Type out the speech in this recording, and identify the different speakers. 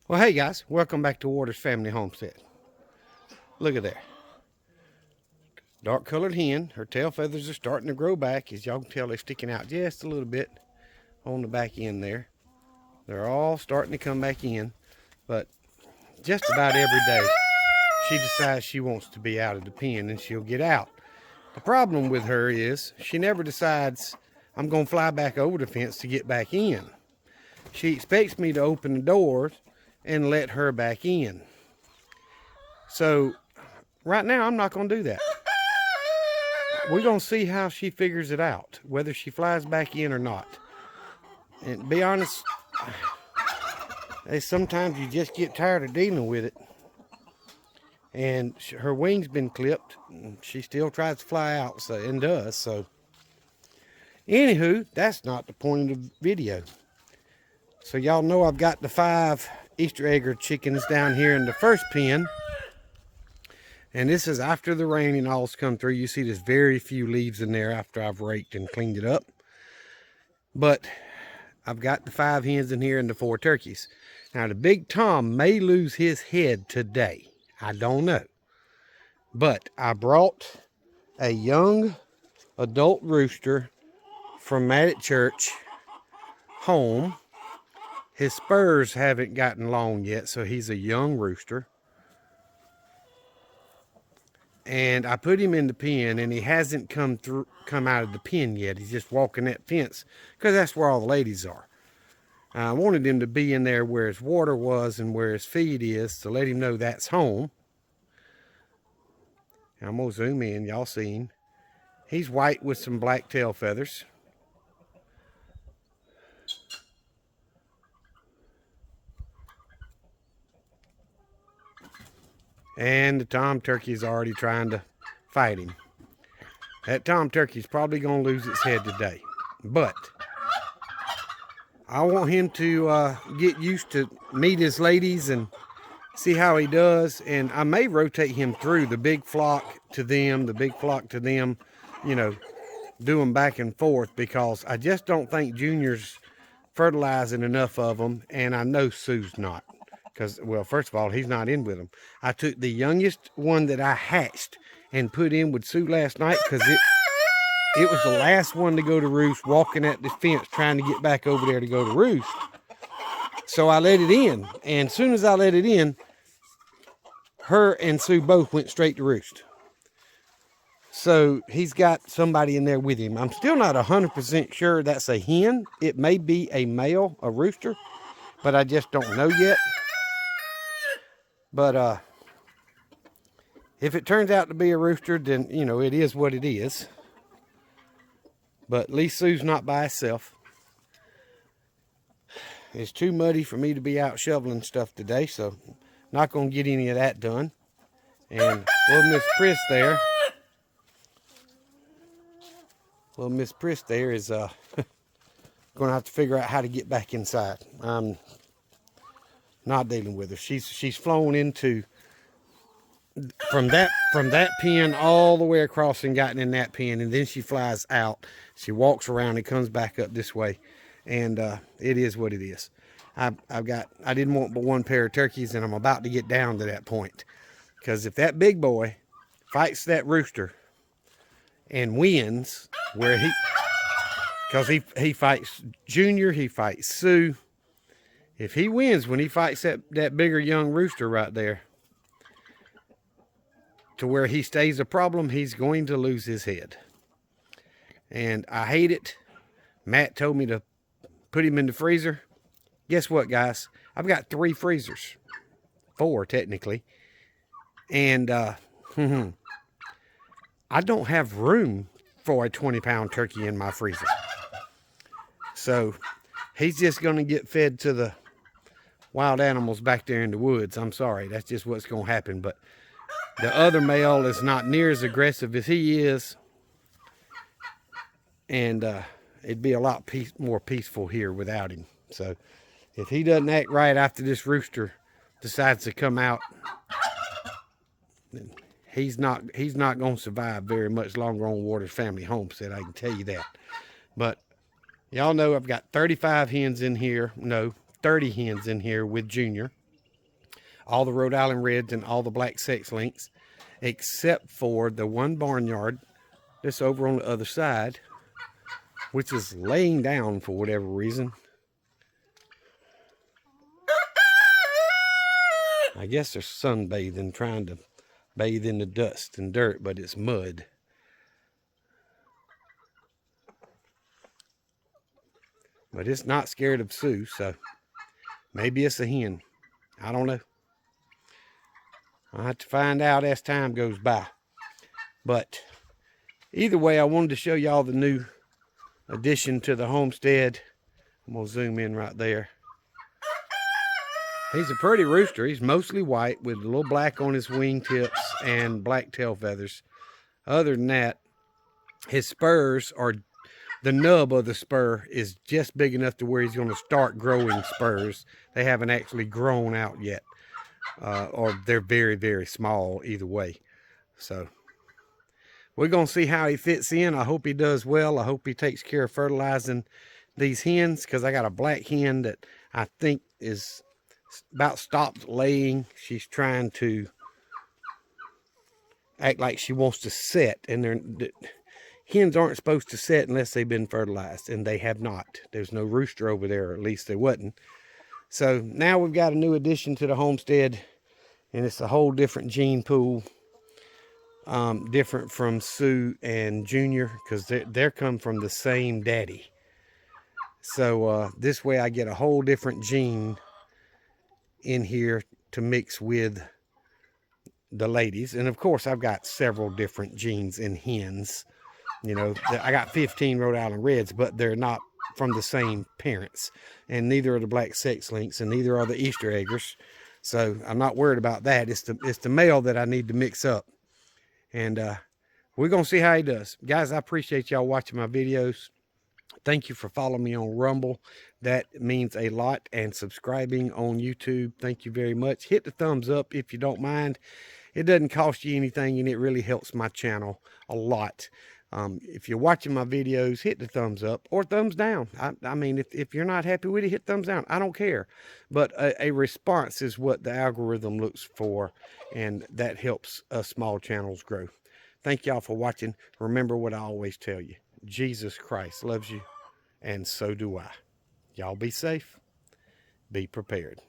Speaker 1: Well, hey guys, welcome back to Waters Family Homestead. Look at there. Dark colored hen. Her tail feathers are starting to grow back. As y'all can tell, they're sticking out just a little bit on the back end there. They're all starting to come back in, but just about every day she decides she wants to be out of the pen and she'll get out. The problem with her is she never decides, I'm going to fly back over the fence to get back in. She expects me to open the doors and let her back in. So right now I'm not going to do that. We're going to see how she figures it out, whether she flies back in or not. And to be honest, sometimes you just get tired of dealing with it. And her wings been clipped. And she still tries to fly out, and does. So, anywho, that's not the point of the video. So y'all know I've got the 5 Easter egger chickens down here in the first pen. And this is after the rain and all's come through. You see there's very few leaves in there after I've raked and cleaned it up. But I've got the 5 hens in here and the 4 turkeys. Now the big Tom may lose his head today. I don't know. But I brought a young adult rooster from Matt at church home. His spurs haven't gotten long yet, so he's a young rooster. And I put him in the pen, and he hasn't come out of the pen yet. He's just walking that fence, because that's where all the ladies are. I wanted him to be in there where his water was and where his feed is, to let him know that's home. I'm going to zoom in. Y'all see him. He's white with some black tail feathers. And the tom turkey is already trying to fight him. That tom turkey is probably going to lose its head today. But I want him to get used to meet his ladies and see how he does. And I may rotate him through the big flock to them, the big flock to them, you know, do them back and forth, because I just don't think Junior's fertilizing enough of them. And I know Sue's not. Because, well, first of all, he's not in with them. I took the youngest one that I hatched and put in with Sue last night, because it was the last one to go to roost, walking at the fence trying to get back over there to go to roost. So I let it in. And as soon as I let it in, her and Sue both went straight to roost. So he's got somebody in there with him. I'm still not 100% sure that's a hen. It may be a male, a rooster, but I just don't know yet. But if it turns out to be a rooster, then, you know, it is what it is. But at least Sue's not by herself. It's too muddy for me to be out shoveling stuff today, so not going to get any of that done. And little Miss Pris there. Little Miss Pris there is going to have to figure out how to get back inside. I'm not dealing with her. She's flown into from that pen all the way across and gotten in that pen, and then she flies out. She walks around and comes back up this way, and it is what it is. I didn't want but one pair of turkeys, and I'm about to get down to that point, because if that big boy fights that rooster and wins, because he fights Junior, he fights Sue. If he wins when he fights that bigger young rooster right there, to where he stays a problem, he's going to lose his head. And I hate it. Matt told me to put him in the freezer. Guess what, guys? I've got 3 freezers. 4, technically. And I don't have room for a 20-pound turkey in my freezer. So he's just going to get fed to the wild animals back there in the woods. I'm sorry, that's just what's going to happen. But the other male is not near as aggressive as he is, and it'd be a lot more peaceful here without him. So if he doesn't act right after this rooster decides to come out, then he's not going to survive very much longer on Waters Family Homestead, I can tell you that. But y'all know I've got 35 hens in here. No, 30 hens in here with Junior. all the Rhode Island Reds and all the black sex links, except for the one barnyard that's over on the other side, which is laying down for whatever reason. I guess they're sunbathing, trying to bathe in the dust and dirt, but it's mud. But it's not scared of Sue, so maybe it's a hen. I don't know. I'll have to find out as time goes by. But either way, I wanted to show y'all the new addition to the homestead. I'm going to zoom in right there. He's a pretty rooster. He's mostly white with a little black on his wingtips and black tail feathers. Other than that, his spurs are, the nub of the spur is just big enough to where he's going to start growing spurs. They haven't actually grown out yet. Or they're very, very small either way. So we're going to see how he fits in. I hope he does well. I hope he takes care of fertilizing these hens, because I got a black hen that I think is about stopped laying. She's trying to act like she wants to set, and hens aren't supposed to set unless they've been fertilized, and they have not. There's no rooster over there, or at least there wasn't. So now we've got a new addition to the homestead, and it's a whole different gene pool, different from Sue and Junior, because they're come from the same daddy. So this way I get a whole different gene in here to mix with the ladies. And of course I've got several different genes in hens. You know, I got 15 Rhode Island Reds, but they're not from the same parents, and neither are the black sex links, and neither are the Easter eggers. So I'm not worried about that. It's the male that I need to mix up, and we're gonna see how he does. Guys, I appreciate y'all watching my videos. Thank you for following me on Rumble. That means a lot. And subscribing on YouTube. Thank you very much. Hit the thumbs up if you don't mind. It doesn't cost you anything, and it really helps my channel a lot. If you're watching my videos, hit the thumbs up or thumbs down. I mean, if you're not happy with it, hit thumbs down. I don't care. But a response is what the algorithm looks for, and that helps us small channels grow. Thank y'all for watching. Remember what I always tell you. Jesus Christ loves you, and so do I. Y'all be safe. Be prepared.